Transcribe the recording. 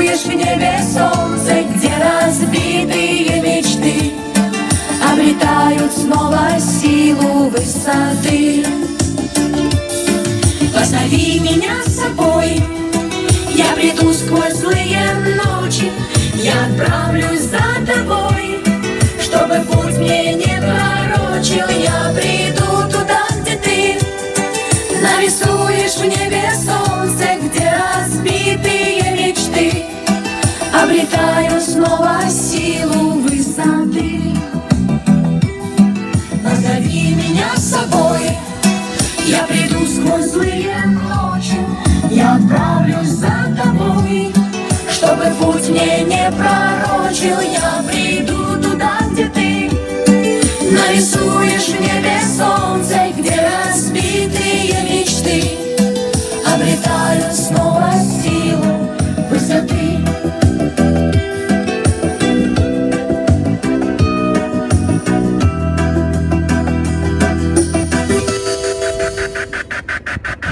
Нарисуешь в небе солнце, где разбитые мечты обретают снова силу высоты. Позови меня с собой, я приду сквозь злые ночи, я отправлюсь за тобой, чтобы путь мне не пророчил. Я приду туда, где ты нарисуешь в небе солнце, где разбитые мечты обретают снова силу высоты. Позови меня с собой, я приду сквозь злые ночи, я отправлюсь за тобой, чтобы путь мне не пророчил. Я приду туда, где ты нарисуешь в небе солнце,